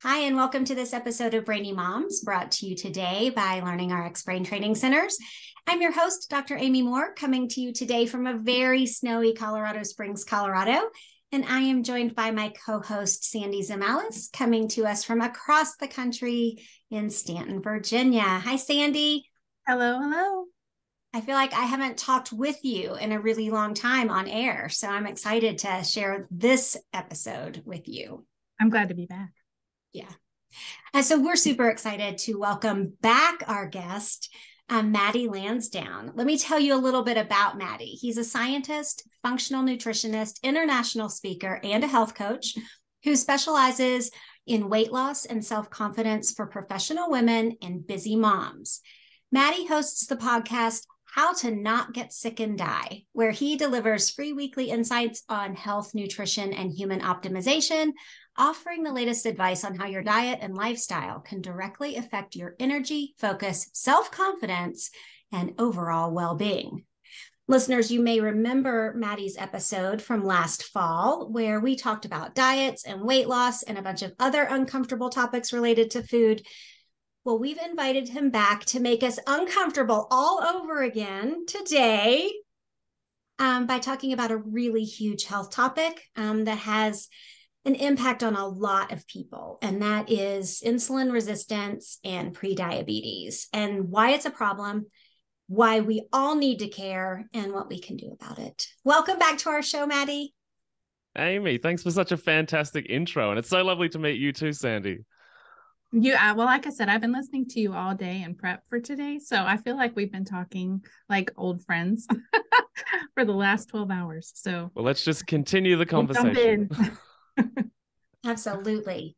Hi, and welcome to this episode of Brainy Moms, brought to you today by Learning RX Brain Training Centers. I'm your host, Dr. Amy Moore, coming to you today from a very snowy Colorado Springs, Colorado. And I am joined by my co-host, Sandy Zamalis, coming to us from across the country in Stanton, Virginia. Hi, Sandy. Hello, hello. I feel like I haven't talked with you in a really long time on air, so I'm excited to share this episode with you. I'm glad to be back. Yeah. And so we're super excited to welcome back our guest, Maddie Lansdowne. Let me tell you a little bit about Maddie. He's a scientist, functional nutritionist, international speaker, and a health coach who specializes in weight loss and self-confidence for professional women and busy moms. Maddie hosts the podcast How to Not Get Sick and Die, where he delivers free weekly insights on health, nutrition, and human optimization, offering the latest advice on how your diet and lifestyle can directly affect your energy, focus, self-confidence, and overall well-being. Listeners, you may remember Maddie's episode from last fall, where we talked about diets and weight loss and a bunch of other uncomfortable topics related to food. Well, we've invited him back to make us uncomfortable all over again today by talking about a really huge health topic that has an impact on a lot of people, and that is insulin resistance and prediabetes, and why it's a problem, why we all need to care, and what we can do about it. Welcome back to our show, Maddie. Amy, thanks for such a fantastic intro, and it's so lovely to meet you too, Sandy. Well, like I said, I've been listening to you all day in prep for today, so I feel like we've been talking like old friends for the last 12 hours. So, well, let's just continue the conversation. Absolutely.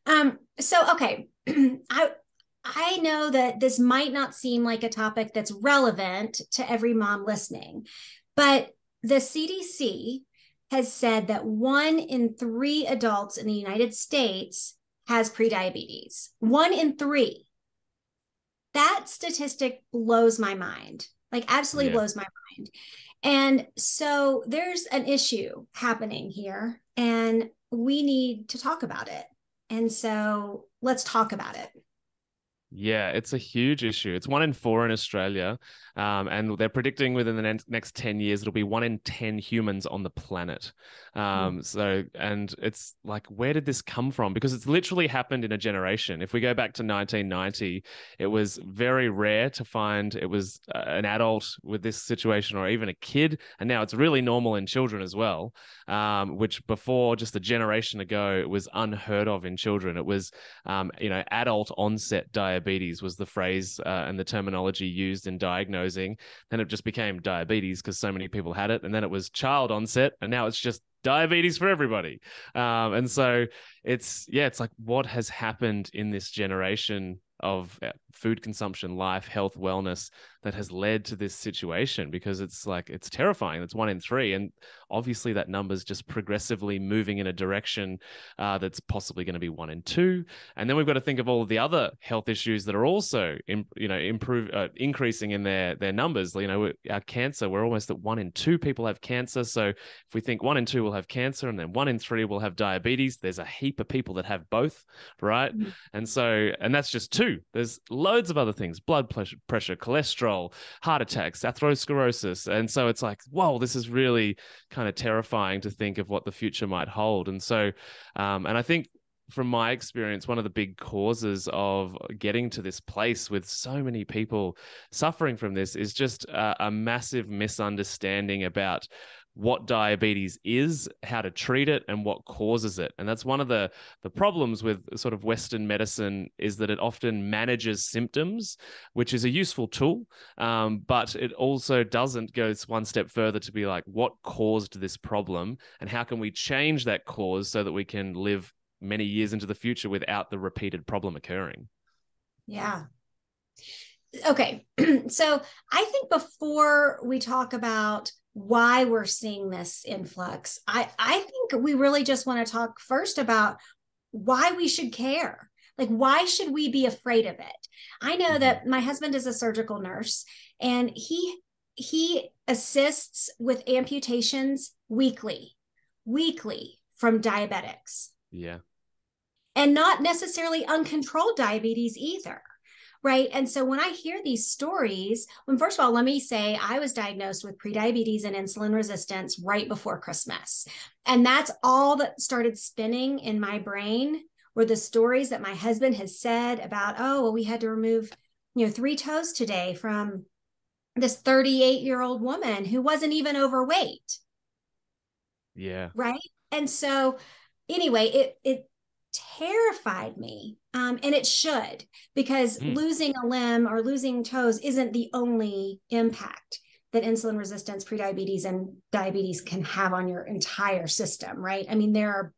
Okay. I know that this might not seem like a topic that's relevant to every mom listening, but the CDC has said that 1 in 3 adults in the United States has prediabetes. 1 in 3. That statistic blows my mind, like absolutely blows my mind. And so there's an issue happening here, and we need to talk about it. And so let's talk about it. Yeah, it's a huge issue. It's 1 in 4 in Australia. And they're predicting within the next 10 years, it'll be 1 in 10 humans on the planet. And it's like, where did this come from? Because it's literally happened in a generation. If we go back to 1990, it was very rare to find it was an adult with this situation or even a kid. And now it's really normal in children as well, which before just a generation ago, it was unheard of in children. It was, adult onset diabetes was the phrase and the terminology used in diagnosing. Then it just became diabetes because so many people had it. And then it was child onset. And now it's just diabetes for everybody. And so it's like, what has happened in this generation of food consumption, life, health, wellness that has led to this situation? Because it's terrifying. It's 1 in 3. And obviously that number's just progressively moving in a direction that's possibly going to be 1 in 2. And then we've got to think of all of the other health issues that are also, increasing in their numbers. Our cancer, we're almost at 1 in 2 people have cancer. So if we think 1 in 2 will have cancer and then 1 in 3 will have diabetes, there's a heap of people that have both, right? Mm-hmm. And that's just 2. There's loads of other things: blood pressure, cholesterol, heart attacks, atherosclerosis. And so it's like, whoa, this is really kind of terrifying to think of what the future might hold. And so, and I think from my experience, one of the big causes of getting to this place with so many people suffering from this is just a massive misunderstanding about what diabetes is, how to treat it, and what causes it. And that's one of the problems with sort of Western medicine, is that it often manages symptoms, which is a useful tool, but it also doesn't go 1 step further to be like, what caused this problem and how can we change that cause so that we can live many years into the future without the repeated problem occurring. Yeah. Okay. So I think before we talk about why we're seeing this influx, I think we really just want to talk first about why we should care. Like, why should we be afraid of it? I know that my husband is a surgical nurse, and he assists with amputations weekly from diabetics. Yeah. and not necessarily uncontrolled diabetes either. Right. And so when I hear these stories, first of all, let me say I was diagnosed with prediabetes and insulin resistance right before Christmas. And that's all that started spinning in my brain were the stories that my husband has said about, oh, well, we had to remove, 3 toes today from this 38-year-old woman who wasn't even overweight. Yeah. Right. And so anyway, it terrified me. And it should, because losing a limb or losing toes isn't the only impact that insulin resistance, prediabetes, and diabetes can have on your entire system, right? I mean, there are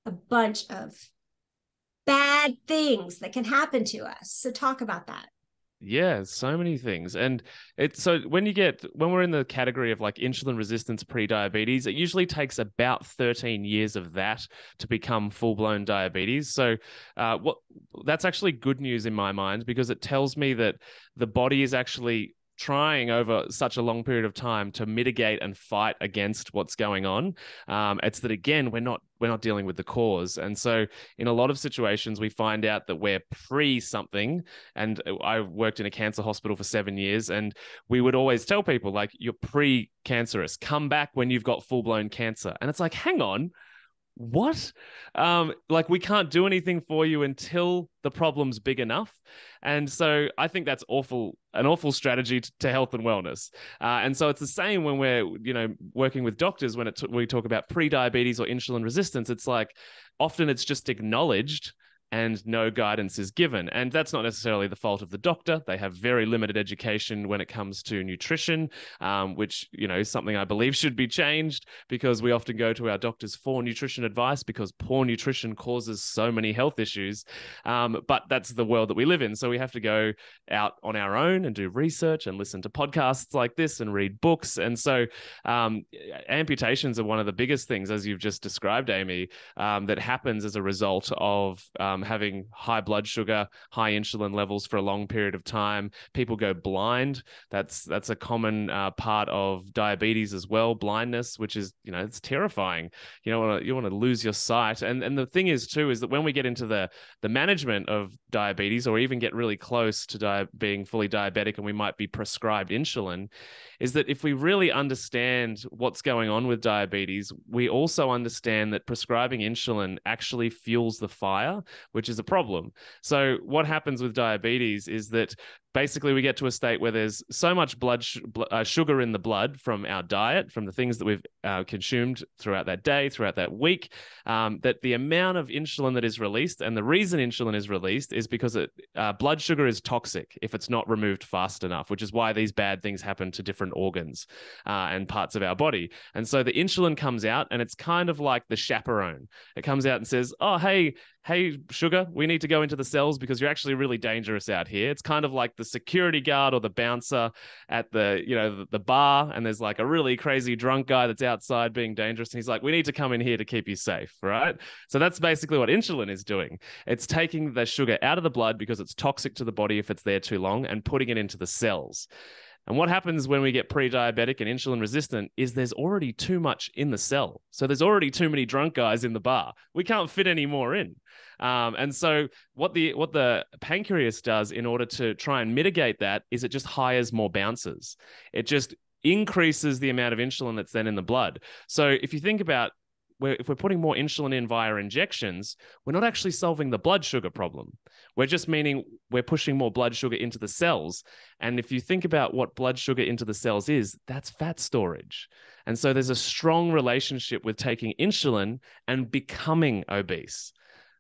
a bunch of bad things that can happen to us. So talk about that. Yeah, so many things. And so when we're in the category of like insulin resistance pre-diabetes, it usually takes about 13 years of that to become full-blown diabetes. So that's actually good news in my mind, because it tells me that the body is actually trying over such a long period of time to mitigate and fight against what's going on. It's that, again, we're not dealing with the cause. And so in a lot of situations, we find out that we're pre something. And I worked in a cancer hospital for 7 years, and we would always tell people, like, you're pre-cancerous, come back when you've got full-blown cancer. And it's like, hang on, what? Like, we can't do anything for you until the problem's big enough. And so I think that's an awful strategy to health and wellness. And so it's the same when we're, working with doctors, when we talk about pre-diabetes or insulin resistance. It's like, often it's just acknowledged and no guidance is given. And that's not necessarily the fault of the doctor. They have very limited education when it comes to nutrition, which, is something I believe should be changed, because we often go to our doctors for nutrition advice because poor nutrition causes so many health issues. But that's the world that we live in. So we have to go out on our own and do research and listen to podcasts like this and read books. And so amputations are one of the biggest things, as you've just described, Amy, that happens as a result of having high blood sugar, high insulin levels for a long period of time. People go blind. That's a common part of diabetes as well, blindness, which is, it's terrifying. You want to lose your sight. And the thing is too, is that when we get into the management of diabetes, or even get really close to being fully diabetic, and we might be prescribed insulin, is that if we really understand what's going on with diabetes, we also understand that prescribing insulin actually fuels the fire, which is a problem. So what happens with diabetes is that basically we get to a state where there's so much sugar in the blood from our diet, from the things that we've consumed throughout that day, throughout that week, that the amount of insulin that is released, and the reason insulin is released is because blood sugar is toxic if it's not removed fast enough, which is why these bad things happen to different organs and parts of our body. And so the insulin comes out, and it's kind of like the chaperone. It comes out and says, oh, hey, sugar, we need to go into the cells because you're actually really dangerous out here. It's kind of like the security guard or the bouncer at the bar, and there's like a really crazy drunk guy that's outside being dangerous, and he's like, we need to come in here to keep you safe, right? So that's basically what insulin is doing. It's taking the sugar out of the blood because it's toxic to the body if it's there too long, and putting it into the cells. And what happens when we get pre-diabetic and insulin resistant is there's already too much in the cell. So there's already too many drunk guys in the bar. We can't fit any more in. And so what the pancreas does in order to try and mitigate that is it just hires more bouncers. It just increases the amount of insulin that's then in the blood. So if you think about if we're putting more insulin in via injections, we're not actually solving the blood sugar problem. We're just meaning we're pushing more blood sugar into the cells. And if you think about what blood sugar into the cells is, that's fat storage. And so there's a strong relationship with taking insulin and becoming obese.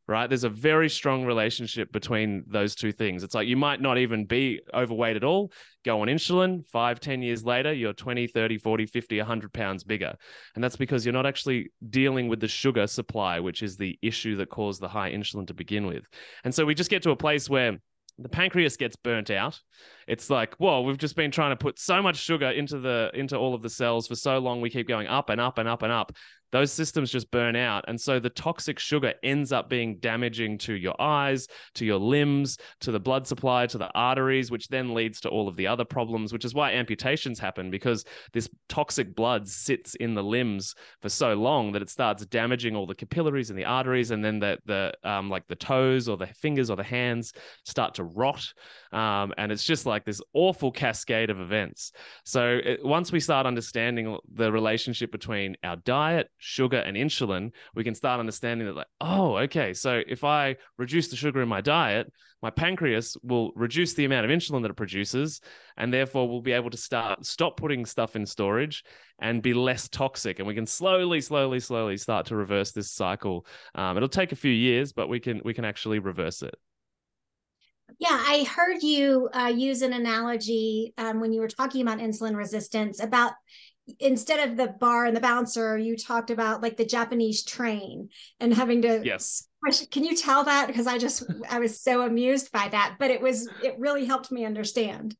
Right? There's a very strong relationship between those two things. It's like you might not even be overweight at all, go on insulin, 5-10 years later, you're 20, 30, 40, 50, 100 pounds bigger. And that's because you're not actually dealing with the sugar supply, which is the issue that caused the high insulin to begin with. And so we just get to a place where the pancreas gets burnt out. it's like, whoa, we've just been trying to put so much sugar into all of the cells for so long, we keep going up and up and up and up. Those systems just burn out. And so the toxic sugar ends up being damaging to your eyes, to your limbs, to the blood supply, to the arteries, which then leads to all of the other problems, which is why amputations happen, because this toxic blood sits in the limbs for so long that it starts damaging all the capillaries and the arteries. And then like the toes or the fingers or the hands start to rot. And it's just like this awful cascade of events. So once we start understanding the relationship between our diet, sugar, and insulin, we can start understanding that, like, oh, okay, so if I reduce the sugar in my diet, my pancreas will reduce the amount of insulin that it produces, and therefore we'll be able to stop putting stuff in storage and be less toxic. And we can slowly start to reverse this cycle. It'll take a few years, but we can actually reverse it. Yeah, I heard you use an analogy when you were talking about insulin resistance, about instead of the bar and the bouncer, you talked about like the Japanese train and having to. Yes. Can you tell that? Because I was so amused by that, but it really helped me understand.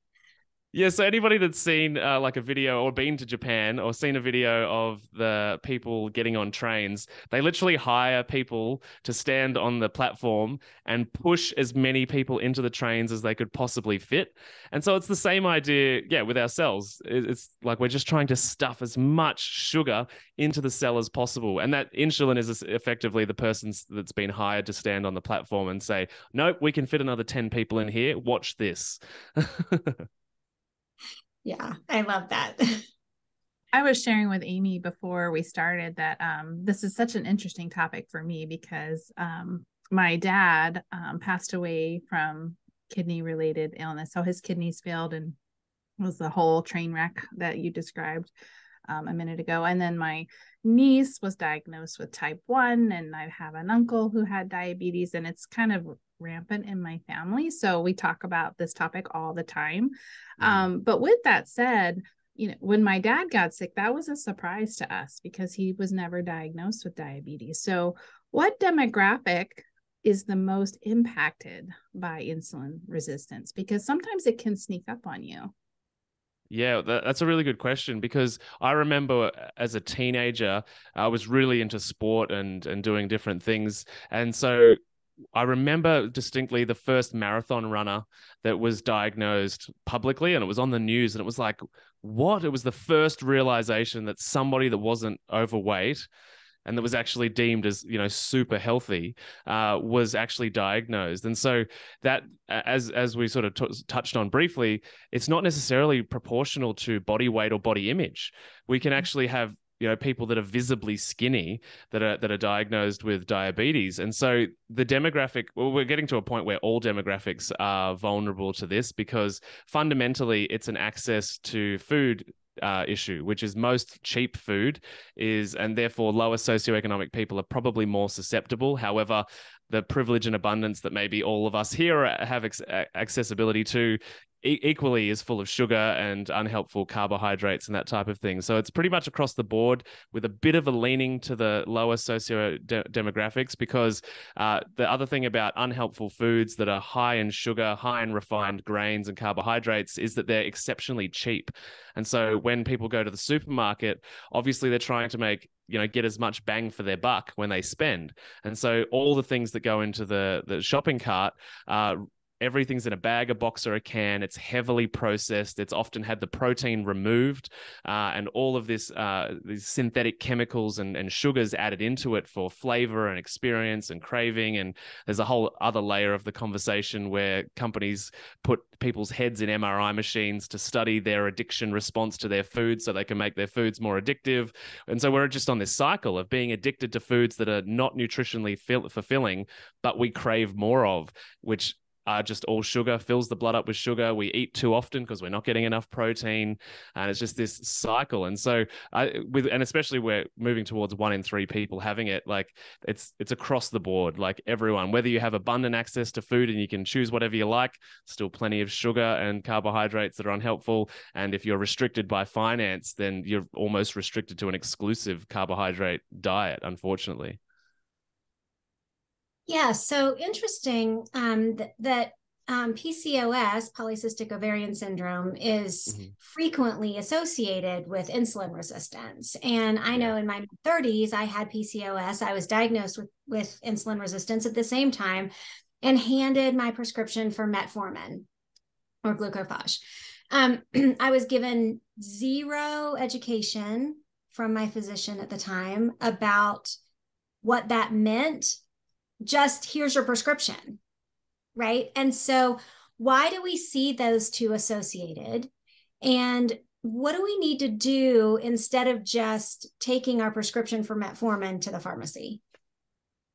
Yeah, so anybody that's seen like a video or been to Japan or seen a video of the people getting on trains, they literally hire people to stand on the platform and push as many people into the trains as they could possibly fit. And so it's the same idea, yeah, with our cells. It's like we're just trying to stuff as much sugar into the cell as possible. And that insulin is effectively the person that's been hired to stand on the platform and say, nope, we can fit another 10 people in here. Watch this. Yeah, I love that. I was sharing with Amy before we started that this is such an interesting topic for me because my dad passed away from kidney-related illness. So his kidneys failed and was the whole train wreck that you described a minute ago. And then my niece was diagnosed with type 1, and I have an uncle who had diabetes, and it's kind of rampant in my family. So we talk about this topic all the time. But with that said, when my dad got sick, that was a surprise to us because he was never diagnosed with diabetes. So what demographic is the most impacted by insulin resistance? Because sometimes it can sneak up on you. Yeah, that's a really good question, because I remember as a teenager, I was really into sport and doing different things. And so I remember distinctly the first marathon runner that was diagnosed publicly, and it was on the news, and it was like, what? It was the first realization that somebody that wasn't overweight and that was actually deemed as, super healthy, was actually diagnosed. And so that, as we sort of touched on briefly, it's not necessarily proportional to body weight or body image. We can actually have people that are visibly skinny that are diagnosed with diabetes. And so the demographic, well, we're getting to a point where all demographics are vulnerable to this, because fundamentally it's an access to food issue, which is most cheap food and therefore lower socioeconomic people are probably more susceptible. However, the privilege and abundance that maybe all of us here have accessibility to equally is full of sugar and unhelpful carbohydrates and that type of thing. So it's pretty much across the board, with a bit of a leaning to the lower demographics, because the other thing about unhelpful foods that are high in sugar, high in refined grains and carbohydrates is that they're exceptionally cheap. And so when people go to the supermarket, obviously they're trying to get as much bang for their buck when they spend. And so all the things that go into the shopping cart, everything's in a bag, a box, or a can. It's heavily processed. It's often had the protein removed, and all of these synthetic chemicals and sugars added into it for flavor and experience and craving. And there's a whole other layer of the conversation where companies put people's heads in MRI machines to study their addiction response to their food so they can make their foods more addictive. And so we're just on this cycle of being addicted to foods that are not nutritionally fulfilling, but we crave more of, which are just all sugar, fills the blood up with sugar. We eat too often because we're not getting enough protein. And it's just this cycle. And so and especially we're moving towards 1 in 3 people having it, like it's across the board, like everyone, whether you have abundant access to food and you can choose whatever you like, still plenty of sugar and carbohydrates that are unhelpful. And if you're restricted by finance, then you're almost restricted to an exclusive carbohydrate diet, unfortunately. Yeah, so interesting that PCOS, polycystic ovarian syndrome, is frequently associated with insulin resistance. And I know in my 30s, I had PCOS. I was diagnosed with insulin resistance at the same time and handed my prescription for metformin or glucophage. I was given zero education from my physician at the time about what that meant. Just here's your prescription. Right. And so why do we see those two associated? And what do we need to do instead of just taking our prescription for metformin to the pharmacy?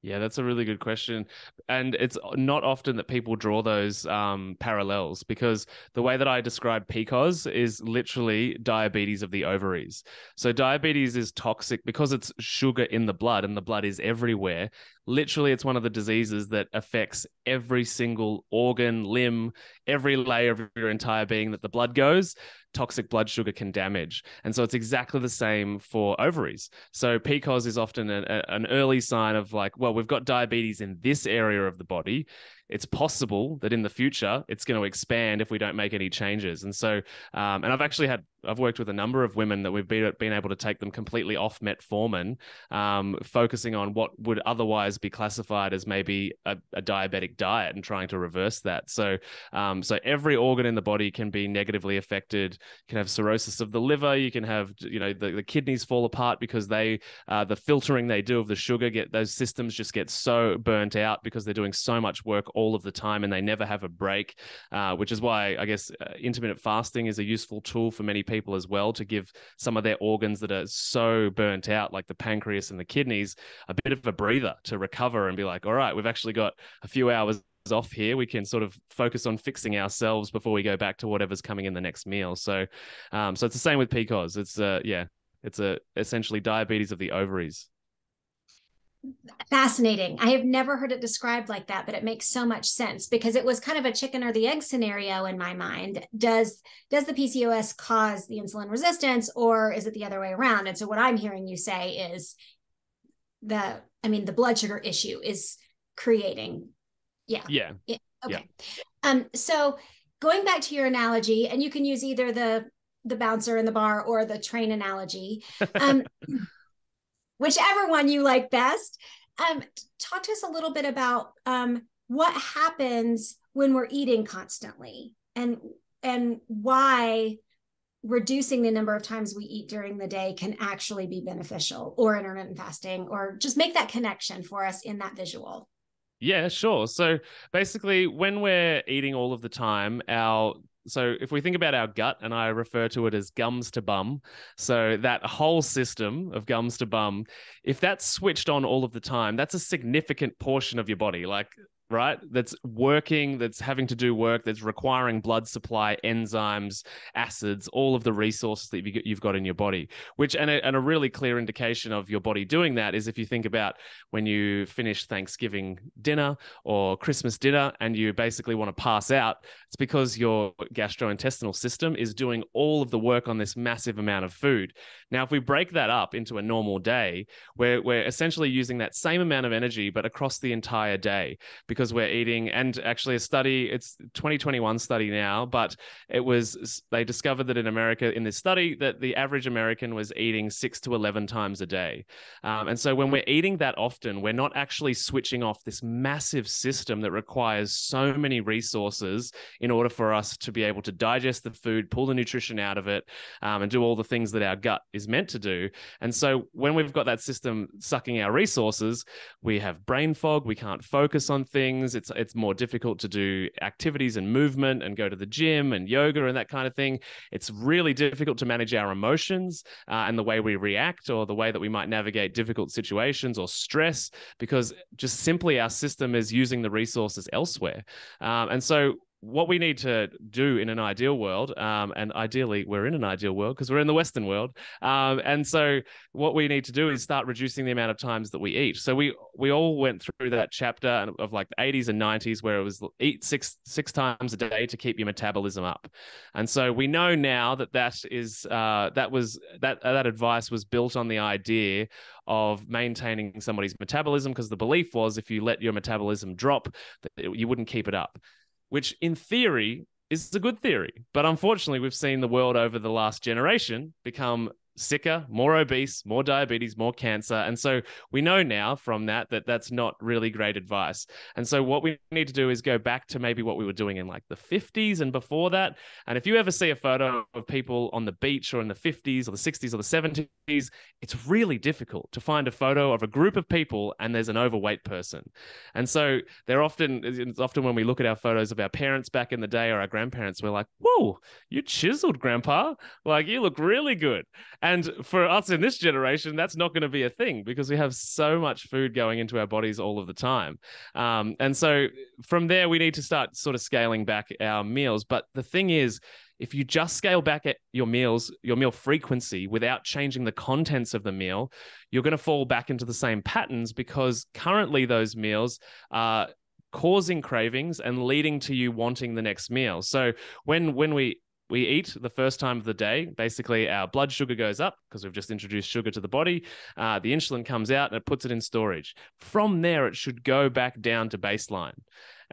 Yeah, that's a really good question. And it's not often that people draw those parallels, because the way that I describe PCOS is literally diabetes of the ovaries. So diabetes is toxic because it's sugar in the blood, and the blood is everywhere. Literally, it's one of the diseases that affects every single organ, limb, every layer of your entire being that the blood goes. Toxic blood sugar can damage. And so it's exactly the same for ovaries. So PCOS is often an early sign of like, well, we've got diabetes in this area of the body. It's possible that in the future it's going to expand if we don't make any changes. And so, and I've worked with a number of women that we've been able to take them completely off metformin, focusing on what would otherwise be classified as maybe a diabetic diet and trying to reverse that. So, so every organ in the body can be negatively affected. You can have cirrhosis of the liver. You can have, the kidneys fall apart because the filtering they do of the sugar, those systems just get so burnt out because they're doing so much work all of the time and they never have a break, which is why I guess intermittent fasting is a useful tool for many people as well, to give some of their organs that are so burnt out, like the pancreas and the kidneys, a bit of a breather to recover and be like, all right, we've actually got a few hours off here. We can sort of focus on fixing ourselves before we go back to whatever's coming in the next meal. So, so it's the same with PCOS. It's essentially diabetes of the ovaries. Fascinating. I have never heard it described like that, but it makes so much sense because it was kind of a chicken or the egg scenario in my mind. Does the PCOS cause the insulin resistance, or is it the other way around? And so what I'm hearing you say is the blood sugar issue is creating. Okay. Yeah. So going back to your analogy, and you can use either the bouncer in the bar or the train analogy. Whichever one you like best. Talk to us a little bit about what happens when we're eating constantly, and why reducing the number of times we eat during the day can actually be beneficial, or intermittent fasting, or just make that connection for us in that visual. Yeah, sure. So basically, when we're eating all of the time, so if we think about our gut, and I refer to it as gums to bum, so that whole system of gums to bum, if that's switched on all of the time, that's a significant portion of your body, right? That's working, that's having to do work, that's requiring blood supply, enzymes, acids, all of the resources that you've got in your body, and a really clear indication of your body doing that is if you think about when you finish Thanksgiving dinner or Christmas dinner and you basically want to pass out, it's because your gastrointestinal system is doing all of the work on this massive amount of food. Now, if we break that up into a normal day, we're essentially using that same amount of energy, but across the entire day, because we're eating. And actually it's 2021 study now, but they discovered that in America, in this study, that the average American was eating 6 to 11 times a day. And so when we're eating that often, we're not actually switching off this massive system that requires so many resources in order for us to be able to digest the food, pull the nutrition out of it, and do all the things that our gut is meant to do. And so when we've got that system sucking our resources, we have brain fog, we can't focus on things. It's more difficult to do activities and movement and go to the gym and yoga and that kind of thing. It's really difficult to manage our emotions and the way we react, or the way that we might navigate difficult situations or stress, because just simply our system is using the resources elsewhere. And so what we need to do in an ideal world, and ideally we're in an ideal world because we're in the Western world, and so what we need to do is start reducing the amount of times that we eat. So we all went through that chapter of like the 80s and 90s where it was eat six times a day to keep your metabolism up. And so we know now that that advice was built on the idea of maintaining somebody's metabolism, because the belief was if you let your metabolism drop, that you wouldn't keep it up. which in theory is a good theory. But unfortunately, we've seen the world over the last generation become sicker, more obese, more diabetes, more cancer. And so we know now from that that's not really great advice. And so what we need to do is go back to maybe what we were doing in like the 50s and before that. And if you ever see a photo of people on the beach or in the 50s or the 60s or the 70s, it's really difficult to find a photo of a group of people and there's an overweight person. And so it's often when we look at our photos of our parents back in the day or our grandparents, we're like, whoa, you chiseled, Grandpa. Like, you look really good. And for us in this generation, that's not going to be a thing because we have so much food going into our bodies all of the time. And so from there, we need to start sort of scaling back our meals. But the thing is, if you just scale back at your meals, your meal frequency without changing the contents of the meal, you're going to fall back into the same patterns because currently those meals are causing cravings and leading to you wanting the next meal. So when we eat the first time of the day, basically our blood sugar goes up because we've just introduced sugar to the body. The insulin comes out and it puts it in storage. From there, it should go back down to baseline.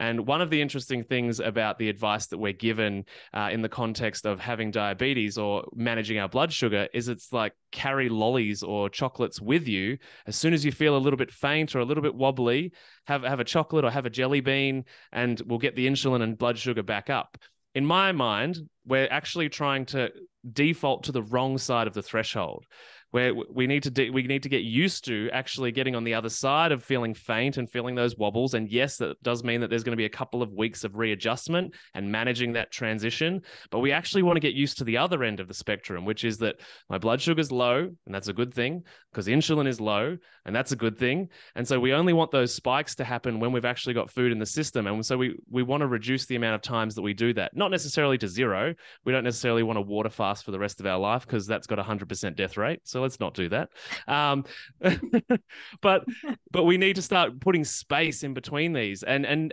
And one of the interesting things about the advice that we're given in the context of having diabetes or managing our blood sugar is it's like carry lollies or chocolates with you. As soon as you feel a little bit faint or a little bit wobbly, have a chocolate or have a jelly bean and we'll get the insulin and blood sugar back up. In my mind, we're actually trying to default to the wrong side of the threshold, where we need to get used to actually getting on the other side of feeling faint and feeling those wobbles. And yes, that does mean that there's going to be a couple of weeks of readjustment and managing that transition. But we actually want to get used to the other end of the spectrum, which is that my blood sugar is low, and that's a good thing, because insulin is low, and that's a good thing. And so we only want those spikes to happen when we've actually got food in the system. And so we want to reduce the amount of times that we do that, not necessarily to zero. We don't necessarily want to water fast for the rest of our life because that's got a 100% death rate. So let's not do that. But we need to start putting space in between these. And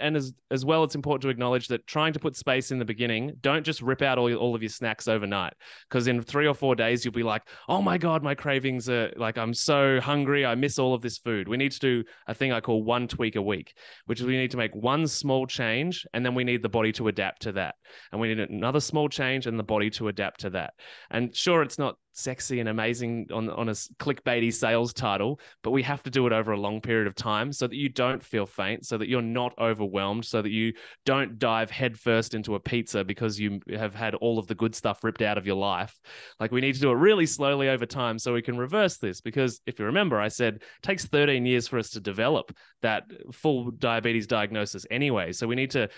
as well, it's important to acknowledge that trying to put space in the beginning, don't just rip out all of your snacks overnight, because in 3 or 4 days, you'll be like, oh my God, my cravings are like, I'm so hungry. I miss all of this food. We need to do a thing I call one tweak a week, which is we need to make one small change and then we need the body to adapt to that. And we need another small change and the body to adapt to that. And sure, it's not sexy and amazing on a clickbaity sales title, but we have to do it over a long period of time so that you don't feel faint, so that you're not overwhelmed, so that you don't dive headfirst into a pizza because you have had all of the good stuff ripped out of your life. Like, we need to do it really slowly over time so we can reverse this, because if you remember, I said it takes 13 years for us to develop that full diabetes diagnosis anyway. So we need to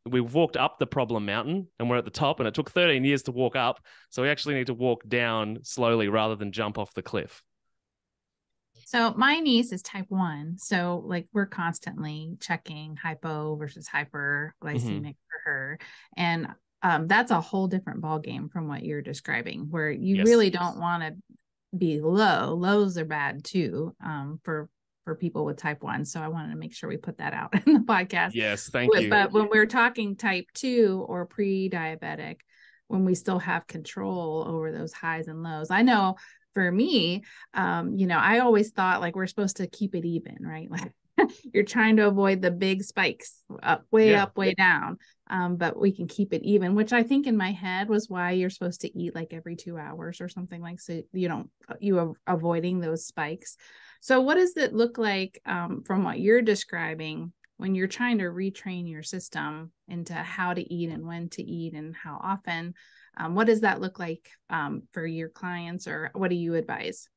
we've walked up the problem mountain and we're at the top, and it took 13 years to walk up. So we actually need to walk down slowly rather than jump off the cliff. So my niece is type 1. So like we're constantly checking hypo versus hyperglycemic for her. And that's a whole different ballgame from what you're describing, where you really don't want to be low. Lows are bad too, for people with type 1. So I wanted to make sure we put that out in the podcast. Yes, thank you. But when we're talking type 2 or pre-diabetic, when we still have control over those highs and lows, I know for me, I always thought like we're supposed to keep it even, right? Like you're trying to avoid the big spikes up, way down. But we can keep it even, which I think in my head was why you're supposed to eat like every 2 hours or something, like, so you are avoiding those spikes. So what does it look like from what you're describing when you're trying to retrain your system into how to eat and when to eat and how often? What does that look like for your clients, or what do you advise?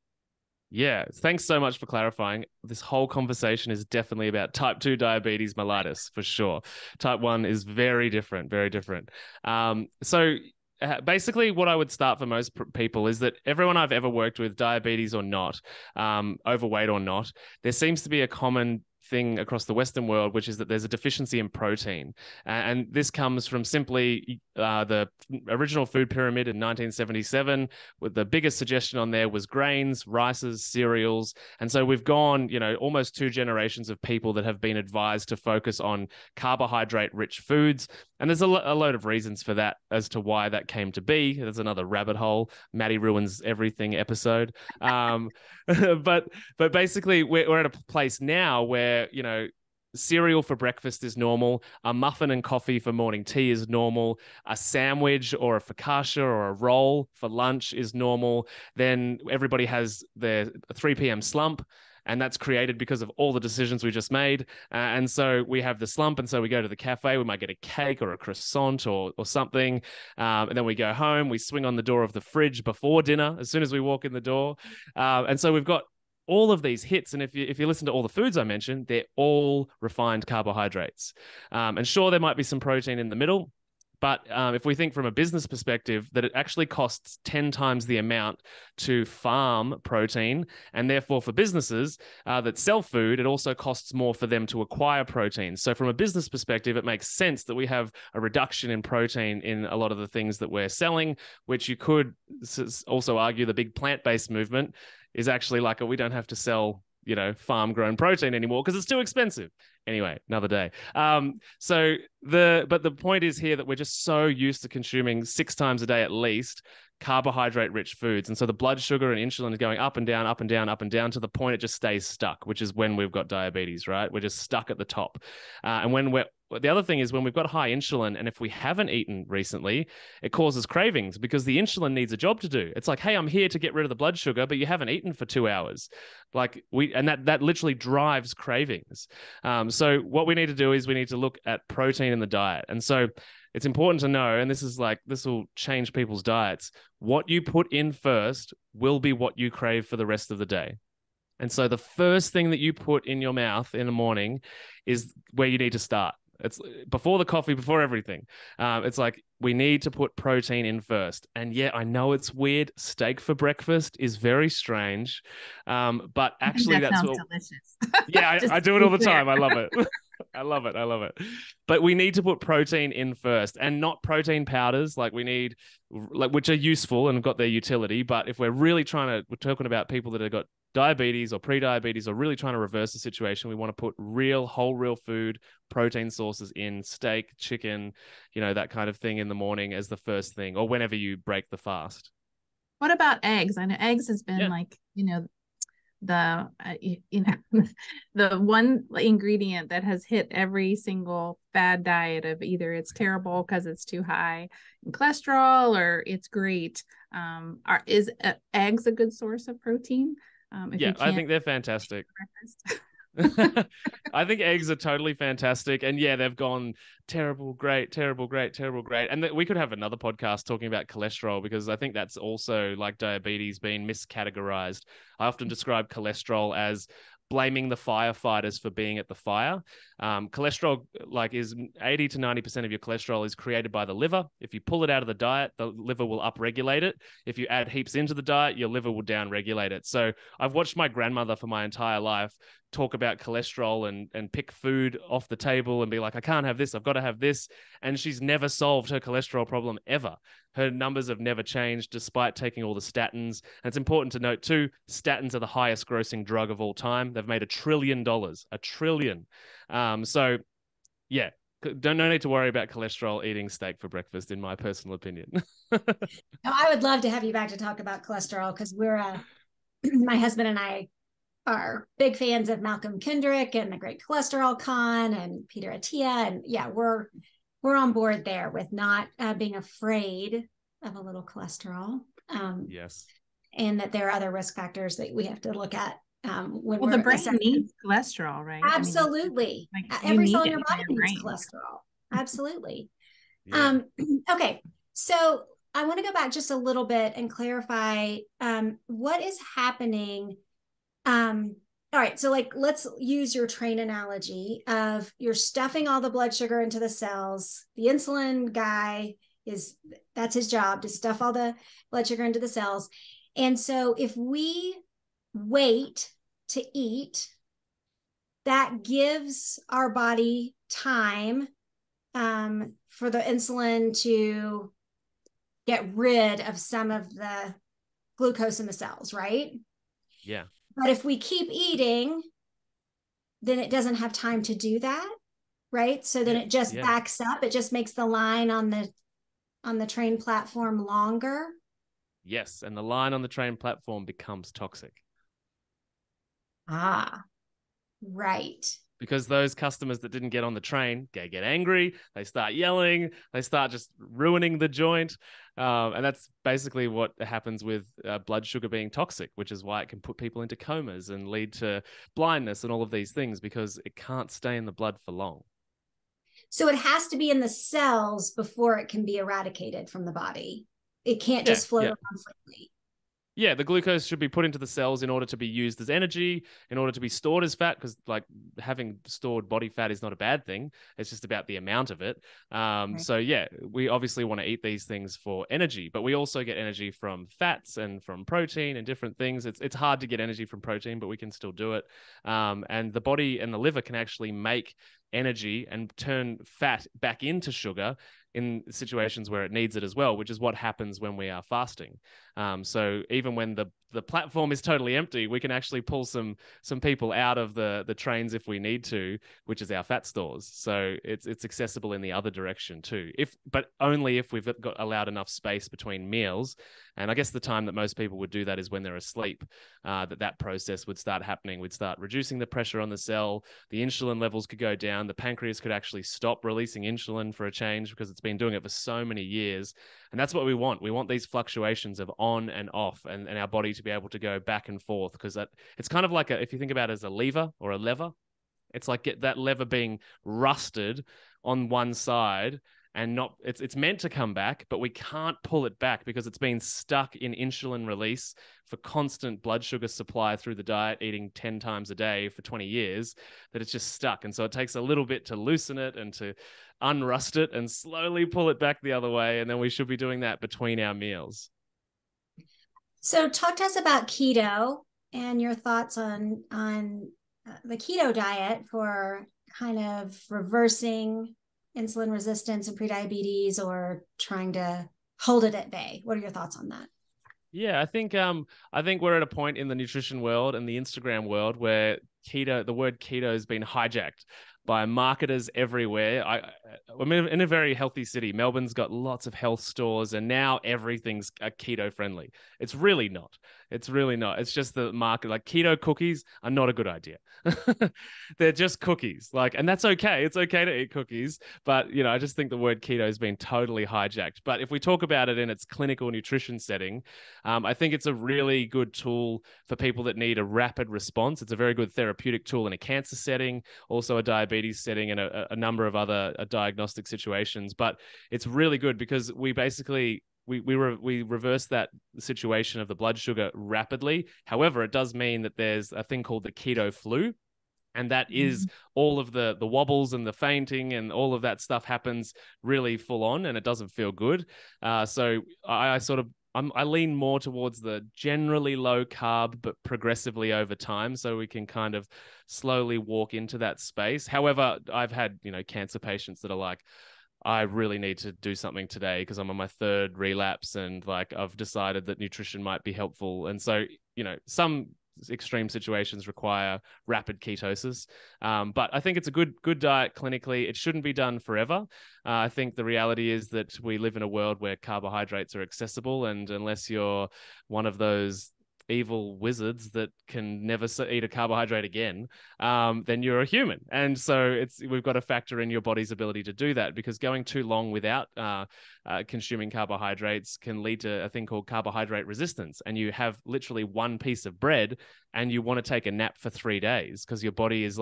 Yeah, thanks so much for clarifying. This whole conversation is definitely about type 2 diabetes mellitus, for sure. Type 1 is very different, very different. So basically what I would start for most people is that everyone I've ever worked with, diabetes or not, overweight or not, there seems to be a common thing across the Western world, which is that there's a deficiency in protein. And this comes from simply the original food pyramid in 1977, with the biggest suggestion on there was grains, rices, cereals. And so we've gone, almost 2 generations of people that have been advised to focus on carbohydrate-rich foods. And there's a load of reasons for that as to why that came to be. There's another rabbit hole, Maddie Ruins Everything episode. But basically we're at a place now where, cereal for breakfast is normal. A muffin and coffee for morning tea is normal. A sandwich or a focaccia or a roll for lunch is normal. Then everybody has their 3 p.m. slump. And that's created because of all the decisions we just made. And so we have the slump. And so we go to the cafe. We might get a cake or a croissant or something. And then we go home. We swing on the door of the fridge before dinner as soon as we walk in the door. And so we've got all of these hits. And if you listen to all the foods I mentioned, they're all refined carbohydrates. And sure, there might be some protein in the middle. But if we think from a business perspective, that it actually costs 10 times the amount to farm protein. And therefore, for businesses that sell food, it also costs more for them to acquire protein. So from a business perspective, it makes sense that we have a reduction in protein in a lot of the things that we're selling, which you could also argue the big plant-based movement is actually like, we don't have to sell farm grown protein anymore because it's too expensive. Anyway, another day. But the point is here that we're just so used to consuming 6 times a day at least carbohydrate rich foods. And so the blood sugar and insulin is going up and down, up and down, up and down to the point it just stays stuck, which is when we've got diabetes, right? We're just stuck at the top. The other thing is when we've got high insulin, and if we haven't eaten recently, it causes cravings because the insulin needs a job to do. It's like, hey, I'm here to get rid of the blood sugar, but you haven't eaten for 2 hours. That literally drives cravings. So what we need to do is we need to look at protein in the diet. And so it's important to know, and this will change people's diets. What you put in first will be what you crave for the rest of the day. And so the first thing that you put in your mouth in the morning is where you need to start. It's before the coffee, before everything. It's like we need to put protein in first. And yeah, I know it's weird. Steak for breakfast is very strange. But actually that's what delicious. Yeah, I do it all the time. I love it. I love it. But we need to put protein in first, and not protein powders which are useful and have got their utility. But if we're talking about people that have got diabetes or pre-diabetes or really trying to reverse the situation, we want to put real food protein sources in: steak, chicken, that kind of thing in the morning as the first thing, or whenever you break the fast. What about eggs? I know eggs has been the the one ingredient that has hit every single fad diet of either it's terrible because it's too high in cholesterol or it's great. Is eggs a good source of protein? I think they're fantastic. I think eggs are totally fantastic. And yeah, they've gone terrible, great, terrible, great, terrible, great. And we could have another podcast talking about cholesterol, because I think that's also, like diabetes, being miscategorized. I often describe cholesterol as blaming the firefighters for being at the fire. Cholesterol, is 80 to 90% of your cholesterol is created by the liver. If you pull it out of the diet, the liver will upregulate it. If you add heaps into the diet, your liver will downregulate it. So I've watched my grandmother for my entire life talk about cholesterol and pick food off the table and be like, I can't have this, I've got to have this. And she's never solved her cholesterol problem ever. Her numbers have never changed despite taking all the statins. And it's important to note too, statins are the highest grossing drug of all time. They've made $1 trillion, $1 trillion. So yeah, no need to worry about cholesterol eating steak for breakfast, in my personal opinion. I would love to have you back to talk about cholesterol, because my husband and I are big fans of Malcolm Kendrick and the Great Cholesterol Con and Peter Attia. And yeah, we're on board there with not being afraid of a little cholesterol. Yes. And that there are other risk factors that we have to look at when the brain needs cholesterol, right? Absolutely. Every cell in your body needs cholesterol. Absolutely. Yeah. Okay. So I want to go back just a little bit and clarify what is happening. All right. So let's use your train analogy of you're stuffing all the blood sugar into the cells. The insulin guy that's his job, to stuff all the blood sugar into the cells. And so if we wait to eat, that gives our body time for the insulin to get rid of some of the glucose in the cells, right? Yeah. But if we keep eating, then it doesn't have time to do that, right? So then it just backs up. It just makes the line on the train platform longer. Yes, and the line on the train platform becomes toxic. Ah, right. because those customers that didn't get on the train get angry, they start yelling, they start just ruining the joint. And that's basically what happens with blood sugar being toxic, which is why it can put people into comas and lead to blindness and all of these things, because it can't stay in the blood for long. So it has to be in the cells before it can be eradicated from the body. It can't just float around freely. Yeah, the glucose should be put into the cells in order to be used as energy, in order to be stored as fat, because like having stored body fat is not a bad thing. It's just about the amount of it. Right. So yeah, we obviously want to eat these things for energy, but we also get energy from fats and from protein and different things. It's hard to get energy from protein, but we can still do it. And the body and the liver can actually make energy and turn fat back into sugar in situations where it needs it as well, which is what happens when we are fasting. So even when the platform is totally empty, we can actually pull some people out of the trains if we need to, which is our fat stores. So it's accessible in the other direction too, but only if we've got allowed enough space between meals. And I guess the time that most people would do that is when they're asleep, that process would start happening. We'd start reducing the pressure on the cell. The insulin levels could go down. The pancreas could actually stop releasing insulin for a change, because it's been doing it for so many years. And that's what we want. We want these fluctuations of on and off, and our body to be able to go back and forth, because it's kind of like if you think about it as a lever or a lever, it's like get that lever being rusted on one side, and not it's meant to come back, but we can't pull it back because it's been stuck in insulin release for constant blood sugar supply through the diet, eating 10 times a day for 20 years, that it's just stuck. And so it takes a little bit to loosen it and to unrust it and slowly pull it back the other way. And then we should be doing that between our meals. So talk to us about keto and your thoughts on the keto diet for kind of reversing insulin resistance and prediabetes, or trying to hold it at bay. What are your thoughts on that? Yeah, I think we're at a point in the nutrition world and the Instagram world where the word keto has been hijacked by marketers everywhere. I'm in a very healthy city. Melbourne's got lots of health stores, and now everything's keto friendly. It's really not. It's really not. It's just the market. Like, keto cookies are not a good idea. They're just cookies. And that's okay. It's okay to eat cookies, but I just think the word keto has been totally hijacked. But if we talk about it in its clinical nutrition setting, I think it's a really good tool for people that need a rapid response. It's a very good therapeutic tool in a cancer setting, also a diabetes setting, and a number of other diagnostic situations. But it's really good because we basically we reverse that situation of the blood sugar rapidly. However, it does mean that there's a thing called the keto flu, and that is all of the wobbles and the fainting and all of that stuff happens really full on, and it doesn't feel good. So I lean more towards the generally low carb, but progressively over time, so we can kind of slowly walk into that space. However, I've had, cancer patients that are like, I really need to do something today because I'm on my third relapse, and I've decided that nutrition might be helpful. And so, some extreme situations require rapid ketosis. But I think it's a good diet clinically. It shouldn't be done forever. I think the reality is that we live in a world where carbohydrates are accessible, and unless you're one of those evil wizards that can never eat a carbohydrate again, then you're a human. And so we've got to factor in your body's ability to do that, because going too long without consuming carbohydrates can lead to a thing called carbohydrate resistance. And you have literally one piece of bread and you want to take a nap for 3 days because your body is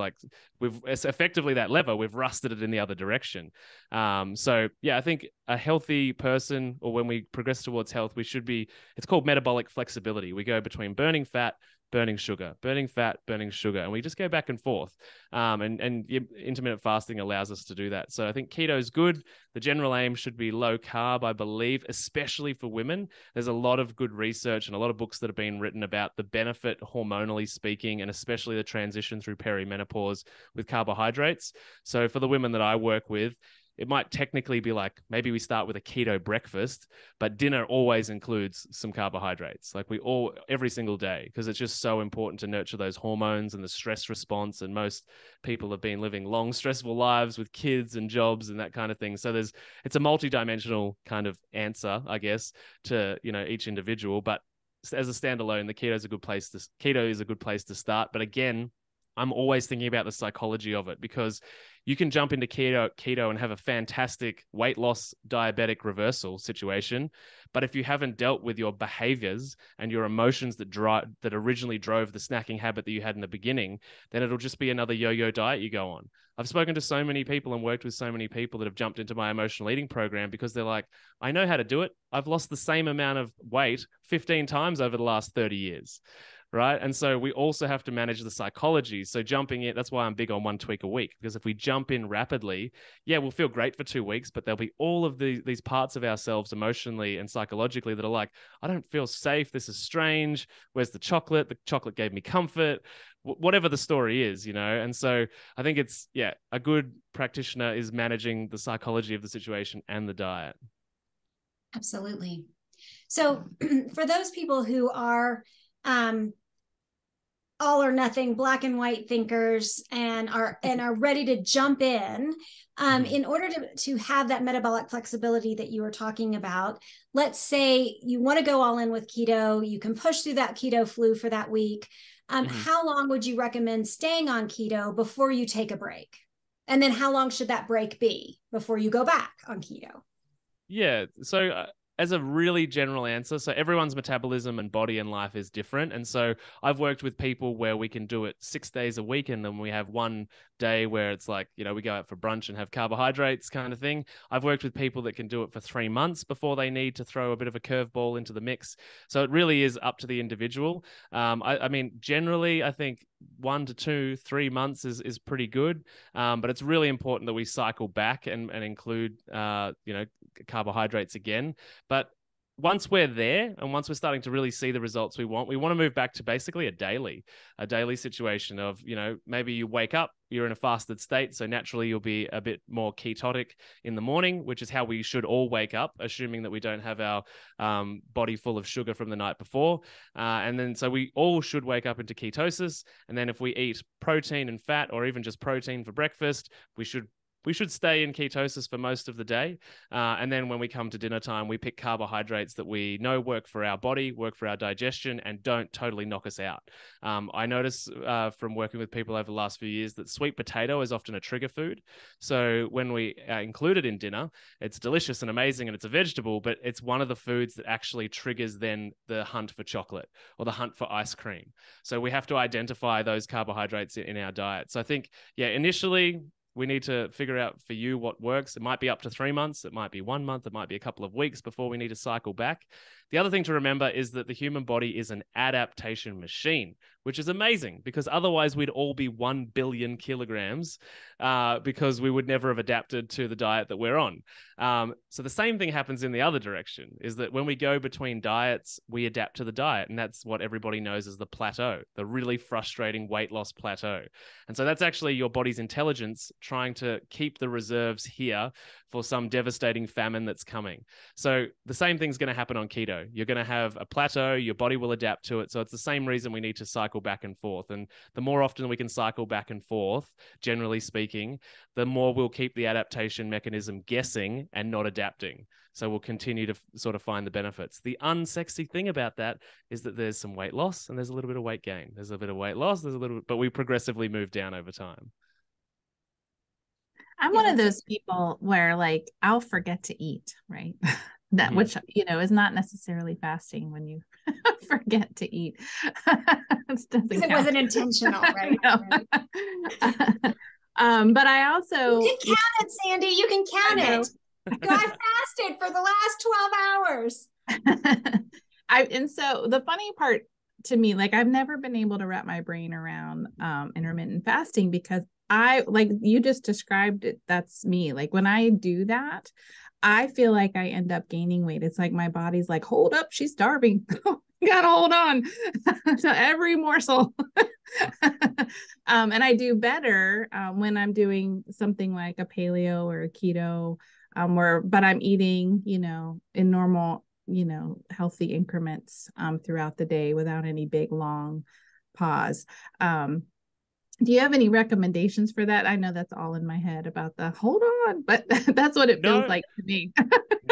it's effectively that lever, we've rusted it in the other direction. So yeah, I think a healthy person, or when we progress towards health, it's called metabolic flexibility. We go between burning fat, burning sugar, burning fat, burning sugar, and we just go back and forth. And intermittent fasting allows us to do that. So I think keto is good. The general aim should be low carb, I believe, especially for women. There's a lot of good research and a lot of books that have been written about the benefit, hormonally speaking, and especially the transition through perimenopause with carbohydrates. So for the women that I work with, it might technically be maybe we start with a keto breakfast, but dinner always includes some carbohydrates, every single day, because it's just so important to nurture those hormones and the stress response. And most people have been living long, stressful lives with kids and jobs and that kind of thing. So it's a multidimensional kind of answer, I guess, to, each individual. But as a standalone, keto is a good place to start. But again, I'm always thinking about the psychology of it, because you can jump into keto and have a fantastic weight loss diabetic reversal situation. But if you haven't dealt with your behaviors and your emotions that originally drove the snacking habit that you had in the beginning, then it'll just be another yo-yo diet you go on. I've spoken to so many people and worked with so many people that have jumped into my emotional eating program because they're like, I know how to do it. I've lost the same amount of weight 15 times over the last 30 years. Right. And so we also have to manage the psychology. So jumping in, that's why I'm big on 1 tweak a week, because if we jump in rapidly, yeah, we'll feel great for 2 weeks, but there'll be all of these parts of ourselves emotionally and psychologically that are like, I don't feel safe. This is strange. Where's the chocolate? The chocolate gave me comfort, whatever the story is, you know? And so I think it's, yeah, a good practitioner is managing the psychology of the situation and the diet. Absolutely. So for those people who are, all or nothing, black and white thinkers, and are ready to jump in order to have that metabolic flexibility that you were talking about. Let's say you want to go all in with keto, you can push through that keto flu for that week. How long would you recommend staying on keto before you take a break? And then how long should that break be before you go back on keto? Yeah. So as a really general answer, so everyone's metabolism and body and life is different. And so I've worked with people where we can do it 6 days a week, and then we have one day where it's like, you know, we go out for brunch and have carbohydrates kind of thing. I've worked with people that can do it for 3 months before they need to throw a bit of a curveball into the mix. So it really is up to the individual. I mean, generally, I think 1 to 2, 3 months is pretty good. But it's really important that we cycle back and include, carbohydrates again. But once we're there and once we're starting to really see the results we want to move back to basically a daily situation of, you know, maybe you wake up, you're in a fasted state. So naturally you'll be a bit more ketotic in the morning, which is how we should all wake up, assuming that we don't have our body full of sugar from the night before. And then, so we all should wake up into ketosis. And then if we eat protein and fat, or even just protein for breakfast, we should stay in ketosis for most of the day. And then when we come to dinner time, we pick carbohydrates that we know work for our body, work for our digestion, and don't totally knock us out. I notice from working with people over the last few years that sweet potato is often a trigger food. So when we include it in dinner, it's delicious and amazing and it's a vegetable, but it's one of the foods that actually triggers then the hunt for chocolate or the hunt for ice cream. So we have to identify those carbohydrates in our diet. So I think, yeah, initially, we need to figure out for you what works. It might be up to 3 months. It might be 1 month. It might be a couple of weeks before we need to cycle back. The other thing to remember is that the human body is an adaptation machine, which is amazing, because otherwise we'd all be 1 billion kilograms because we would never have adapted to the diet that we're on. So the same thing happens in the other direction, is that when we go between diets, we adapt to the diet. And that's what everybody knows as the plateau, the really frustrating weight loss plateau. And so that's actually your body's intelligence trying to keep the reserves here for some devastating famine that's coming. So the same thing's going to happen on keto. You're going to have a plateau, your body will adapt to it. So it's the same reason we need to cycle back and forth. And the more often we can cycle back and forth, generally speaking, the more we'll keep the adaptation mechanism guessing and not adapting. So we'll continue to sort of find the benefits. The unsexy thing about that is that there's some weight loss and there's a little bit of weight gain. There's a bit of weight loss, but we progressively move down over time. I'm one of those people where, like, I'll forget to eat, right? That which, you know, is not necessarily fasting when you forget to eat. Because it wasn't intentional, right? But I also, you can count it, Sandy. You can count it. I fasted for the last 12 hours. And so the funny part to me, like, I've never been able to wrap my brain around intermittent fasting, because like you just described it, that's me. Like when I do that, I feel like I end up gaining weight. It's like my body's like, hold up, she's starving. Gotta hold on to every morsel. And I do better when I'm doing something like a paleo or a keto, but I'm eating, you know, in normal, you know, healthy increments throughout the day without any big long pause. Do you have any recommendations for that? I know that's all in my head about the hold on, but that's what it feels like to me.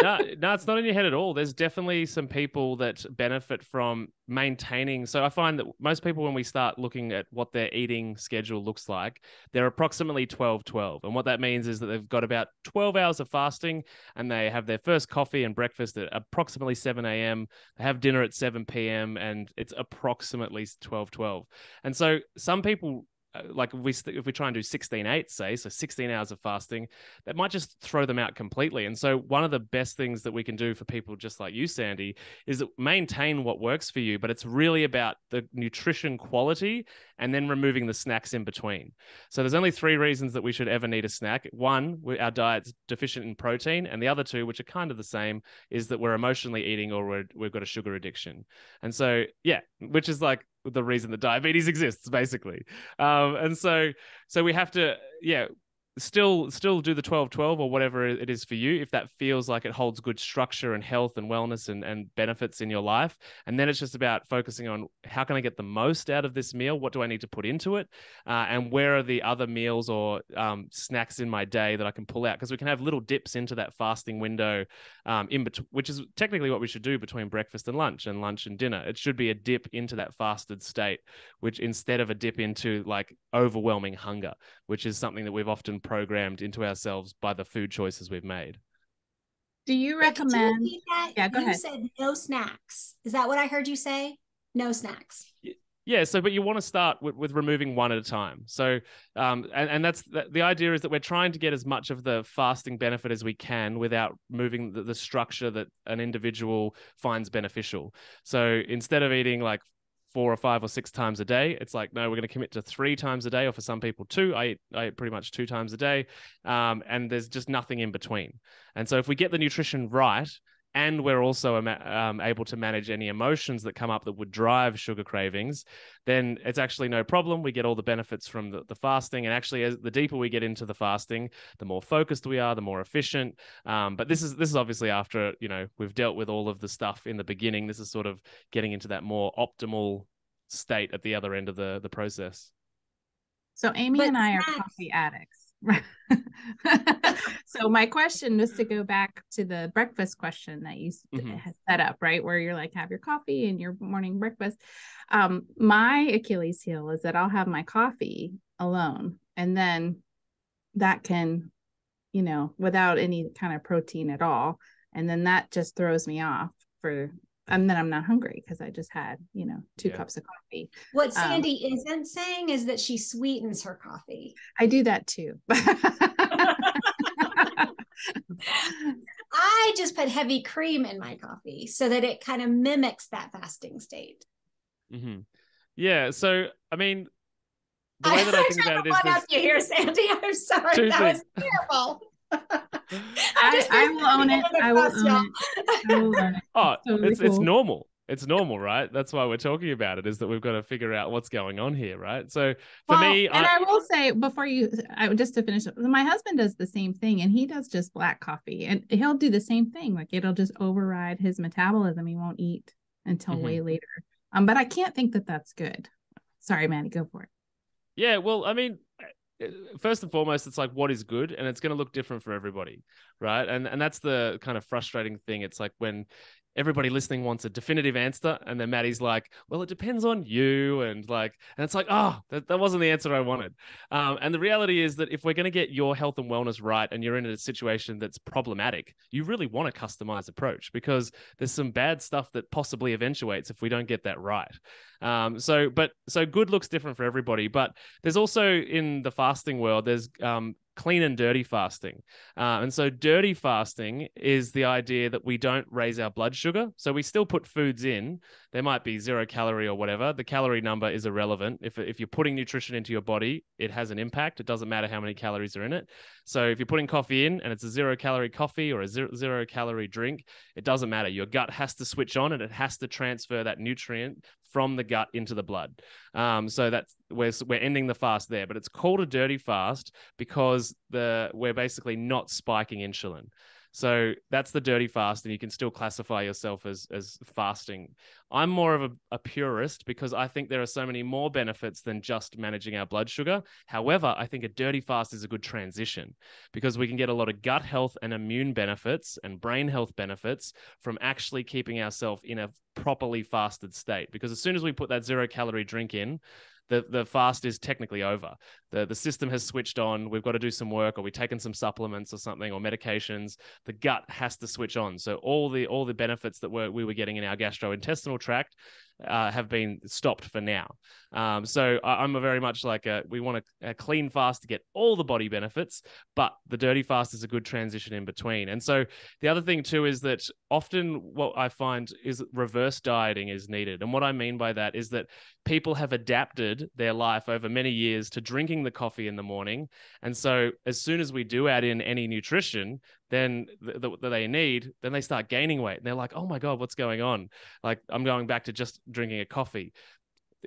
No, it's not in your head at all. There's definitely some people that benefit from maintaining. So I find that most people, when we start looking at what their eating schedule looks like, they're approximately 12-12. And what that means is that they've got about 12 hours of fasting, and they have their first coffee and breakfast at approximately 7 a.m. They have dinner at 7 p.m. and it's approximately 12-12. And so some people, like if we try and do 16-8, say, so 16 hours of fasting, that might just throw them out completely. And so one of the best things that we can do for people just like you, Sandy, is that maintain what works for you, but it's really about the nutrition quality and then removing the snacks in between. So there's only 3 reasons that we should ever need a snack. One, our diet's deficient in protein, and the other 2, which are kind of the same, is that we're emotionally eating or we've got a sugar addiction. And so, yeah, which is like the reason that diabetes exists, basically. And so we have to, still do the 12-12 or whatever it is for you, if that feels like it holds good structure and health and wellness and benefits in your life. And then it's just about focusing on, how can I get the most out of this meal? What do I need to put into it? And where are the other meals or snacks in my day that I can pull out? Because we can have little dips into that fasting window, in between, which is technically what we should do between breakfast and lunch and dinner. It should be a dip into that fasted state, which instead of a dip into like overwhelming hunger, which is something that we've often programmed into ourselves by the food choices we've made. Do you recommend? Yeah, go ahead. You said no snacks. Is that what I heard you say? No snacks. Yeah. So, but you want to start with removing one at a time. So, and that's the idea, is that we're trying to get as much of the fasting benefit as we can without moving the structure that an individual finds beneficial. So instead of eating like 4 or 5 or 6 times a day, it's like, no, we're going to commit to 3 times a day, or for some people 2. I eat pretty much 2 times a day, and there's just nothing in between. And so if we get the nutrition right, and we're also able to manage any emotions that come up that would drive sugar cravings, then it's actually no problem. We get all the benefits from the fasting. And actually, as the deeper we get into the fasting, the more focused we are, the more efficient. But this is obviously after, we've dealt with all of the stuff in the beginning. This is sort of getting into that more optimal state at the other end of the process. So Amy and I are coffee addicts. So my question is to go back to the breakfast question that you set up, right? Where you're like, have your coffee and your morning breakfast. My Achilles heel is that I'll have my coffee alone, and then that can, without any kind of protein at all. And then that just throws me off and then I'm not hungry because I just had, 2 cups of coffee. What Sandy isn't saying is that she sweetens her coffee. I do that too. I just put heavy cream in my coffee so that it kind of mimics that fasting state. Mm-hmm. Yeah. So, I mean, the way that I think about it is this. You here, Sandy? I'm sorry. That was terrible. I will own it. I will own it. Oh, it's normal. It's normal, right? That's why we're talking about it, is that we've got to figure out what's going on here, right? So for me, and I will say before just to finish, my husband does the same thing, and he does just black coffee, and he'll do the same thing. Like, it'll just override his metabolism. He won't eat until way later. But I can't think that that's good. Sorry, Maddie, go for it. Yeah, well, I mean, first and foremost, it's like, what is good, and it's going to look different for everybody, right? And that's the kind of frustrating thing. It's like when everybody listening wants a definitive answer, and then Maddie's like, well, it depends on you, and it's like, oh, that wasn't the answer I wanted. And the reality is that if we're going to get your health and wellness right, and you're in a situation that's problematic, you really want a customized approach, because there's some bad stuff that possibly eventuates if we don't get that right. So good looks different for everybody, but there's also, in the fasting world, there's clean and dirty fasting. And so dirty fasting is the idea that we don't raise our blood sugar. So we still put foods in. There might be 0 calorie or whatever. The calorie number is irrelevant. If you're putting nutrition into your body, it has an impact. It doesn't matter how many calories are in it. So if you're putting coffee in and it's a 0 calorie coffee or a 0 calorie drink, it doesn't matter. Your gut has to switch on, and it has to transfer that nutrient from the gut into the blood. So that's we're ending the fast there, but it's called a dirty fast because we're basically not spiking insulin. So that's the dirty fast, and you can still classify yourself as fasting. I'm more of a purist because I think there are so many more benefits than just managing our blood sugar. However, I think a dirty fast is a good transition because we can get a lot of gut health and immune benefits and brain health benefits from actually keeping ourselves in a properly fasted state. Because as soon as we put that 0-calorie drink in, the fast is technically over. The system has switched on. We've got to do some work, or we've taken some supplements or something, or medications. The gut has to switch on. So all the benefits that we were getting in our gastrointestinal tract have been stopped for now. So I'm a very much like we want a clean fast to get all the body benefits, but the dirty fast is a good transition in between. And so the other thing too is that often what I find is reverse dieting is needed. And what I mean by that is that people have adapted their life over many years to drinking the coffee in the morning. And so as soon as we do add in any nutrition, then that they need, then they start gaining weight. And they're like, oh my God, what's going on? Like, I'm going back to just drinking a coffee.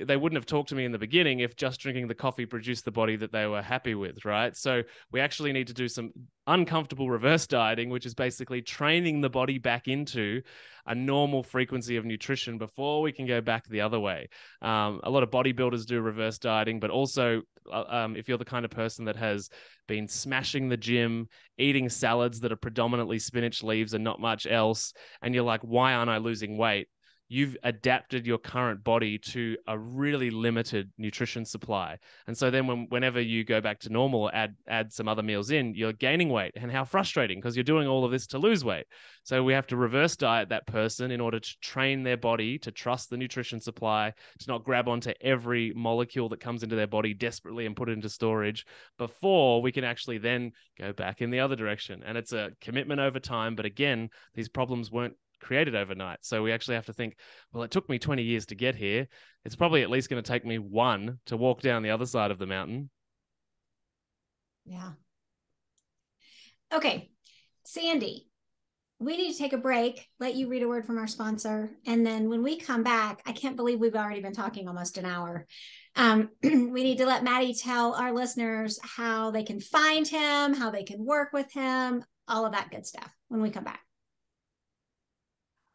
They wouldn't have talked to me in the beginning if just drinking the coffee produced the body that they were happy with, right? So we actually need to do some uncomfortable reverse dieting, which is basically training the body back into a normal frequency of nutrition before we can go back the other way. A lot of bodybuilders do reverse dieting, but also if you're the kind of person that has been smashing the gym, eating salads that are predominantly spinach leaves and not much else, and you're like, why aren't I losing weight? You've adapted your current body to a really limited nutrition supply. And so then whenever you go back to normal, or add some other meals in, you're gaining weight. And how frustrating, because you're doing all of this to lose weight. So we have to reverse diet that person in order to train their body to trust the nutrition supply, to not grab onto every molecule that comes into their body desperately and put it into storage before we can actually then go back in the other direction. And it's a commitment over time. But again, these problems weren't created overnight. So we actually have to think, well, it took me 20 years to get here. It's probably at least going to take me 1 to walk down the other side of the mountain. Yeah. Okay, Sandy, we need to take a break, let you read a word from our sponsor. And then when we come back, I can't believe we've already been talking almost an hour. We need to let Matty tell our listeners how they can find him, how they can work with him, all of that good stuff when we come back.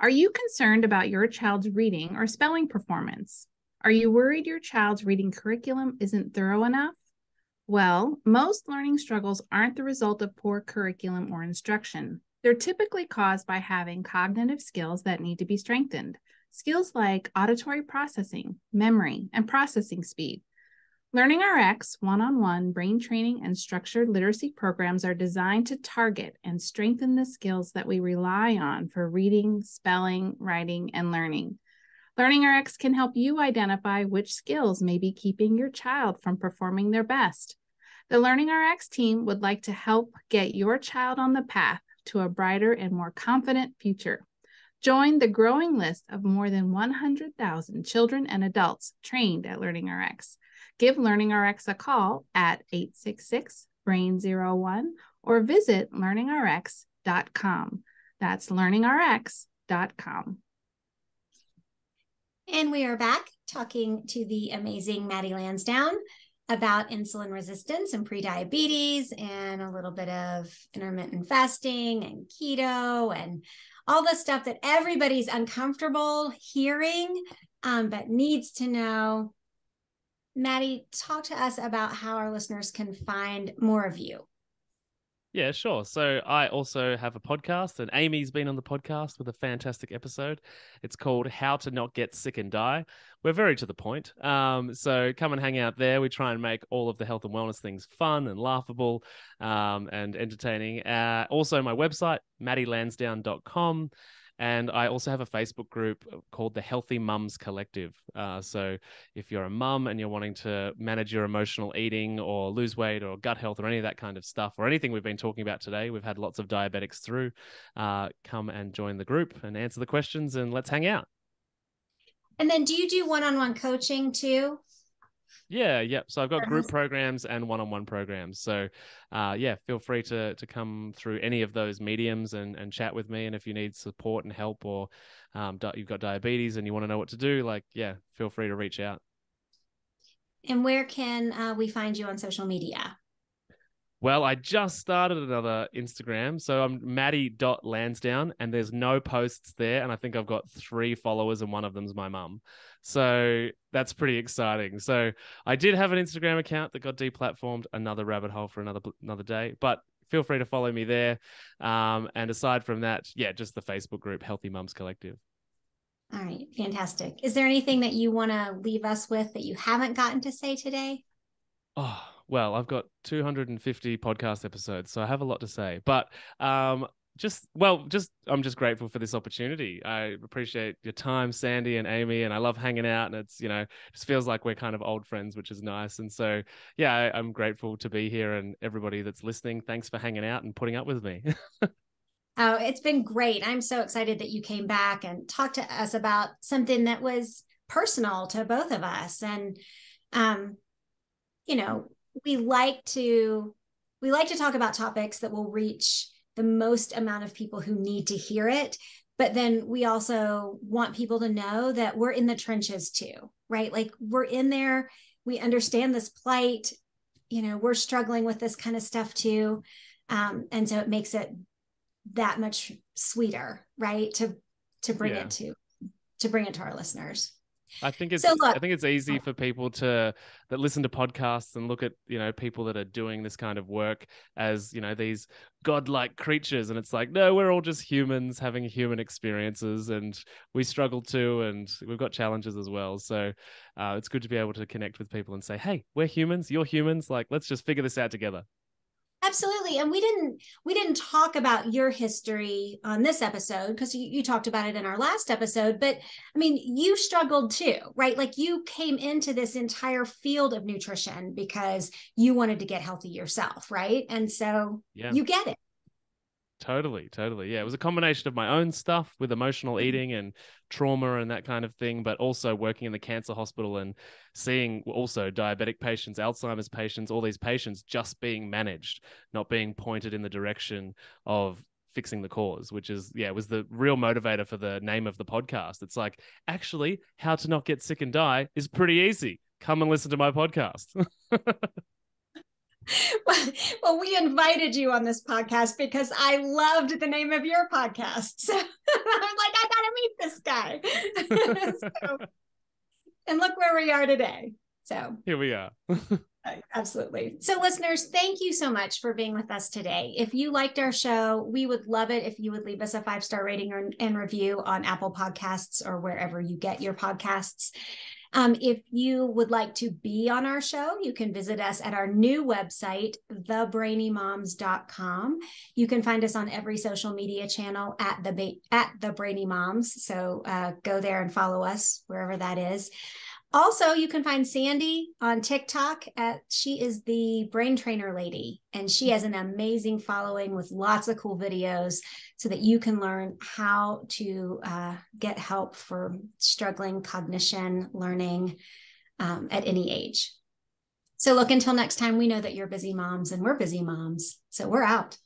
Are you concerned about your child's reading or spelling performance? Are you worried your child's reading curriculum isn't thorough enough? Well, most learning struggles aren't the result of poor curriculum or instruction. They're typically caused by having cognitive skills that need to be strengthened. Skills like auditory processing, memory, and processing speed. LearningRx one-on-one brain training and structured literacy programs are designed to target and strengthen the skills that we rely on for reading, spelling, writing, and learning. LearningRx can help you identify which skills may be keeping your child from performing their best. The LearningRx team would like to help get your child on the path to a brighter and more confident future. Join the growing list of more than 100,000 children and adults trained at LearningRx. Give LearningRx a call at 866-BRAIN01 or visit learningrx.com. That's learningrx.com. And we are back talking to the amazing Matty Lansdowne about insulin resistance and prediabetes and a little bit of intermittent fasting and keto and all the stuff that everybody's uncomfortable hearing, but needs to know. Matty, talk to us about how our listeners can find more of you. Yeah, sure. So I also have a podcast, and Amy's been on the podcast with a fantastic episode. It's called How to Not Get Sick and Die. We're very to the point. So come and hang out there. We try and make all of the health and wellness things fun and laughable and entertaining. Also, my website, mattylansdowne.com. And I also have a Facebook group called the Healthy Mums Collective. So if you're a mum and you're wanting to manage your emotional eating or lose weight or gut health or any of that kind of stuff or anything we've been talking about today, we've had lots of diabetics through, come and join the group and answer the questions and let's hang out. And then do you do one-on-one coaching too? Yeah. So I've got group programs and one-on-one programs. So feel free to come through any of those mediums and chat with me. And if you need support and help or you've got diabetes and you want to know what to do, feel free to reach out. And where can we find you on social media? Well, I just started another Instagram. So I'm Maddie.Lansdown, and there's no posts there. And I think I've got 3 followers, and one of them's my mum. So that's pretty exciting. So I did have an Instagram account that got deplatformed, another rabbit hole for another day. But feel free to follow me there. And aside from that, yeah, just the Facebook group, Healthy Mums Collective. All right, fantastic. Is there anything that you want to leave us with that you haven't gotten to say today? Oh, well, I've got 250 podcast episodes, so I have a lot to say. But I'm just grateful for this opportunity. I appreciate your time, Sandy and Amy, and I love hanging out. And it's, just feels like we're kind of old friends, which is nice. And so, yeah, I'm grateful to be here, and everybody that's listening, thanks for hanging out and putting up with me. Oh, it's been great. I'm so excited that you came back and talked to us about something that was personal to both of us. And, we like to talk about topics that will reach the most amount of people who need to hear it. But then we also want people to know that we're in the trenches too, right? Like, we're in there. We understand this plight. We're struggling with this kind of stuff too. And so it makes it that much sweeter, right? To bring it to our listeners. I think it's easy for people that listen to podcasts and look at, people that are doing this kind of work as, these godlike creatures. And it's like, no, we're all just humans having human experiences, and we struggle too. And we've got challenges as well. So it's good to be able to connect with people and say, hey, we're humans, you're humans. Like, let's just figure this out together. Absolutely. And we didn't talk about your history on this episode because you talked about it in our last episode, but I mean, you struggled too, right? Like, you came into this entire field of nutrition because you wanted to get healthy yourself, right? And so you get it. Totally. Yeah, it was a combination of my own stuff with emotional eating and trauma and that kind of thing, but also working in the cancer hospital and seeing also diabetic patients, Alzheimer's patients, all these patients just being managed, not being pointed in the direction of fixing the cause, which is, was the real motivator for the name of the podcast. It's like, actually, how to not get sick and die is pretty easy. Come and listen to my podcast. Well, we invited you on this podcast because I loved the name of your podcast. So I was like, I gotta meet this guy. And look where we are today. So here we are. Absolutely. So listeners, thank you so much for being with us today. If you liked our show, we would love it if you would leave us a 5-star rating and review on Apple Podcasts or wherever you get your podcasts. If you would like to be on our show, you can visit us at our new website, thebrainymoms.com. You can find us on every social media channel at the Brainy Moms. So go there and follow us wherever that is. Also, you can find Sandy on TikTok. She is the brain trainer lady, and she has an amazing following with lots of cool videos so that you can learn how to get help for struggling cognition, learning at any age. So look, until next time, we know that you're busy moms and we're busy moms. So we're out.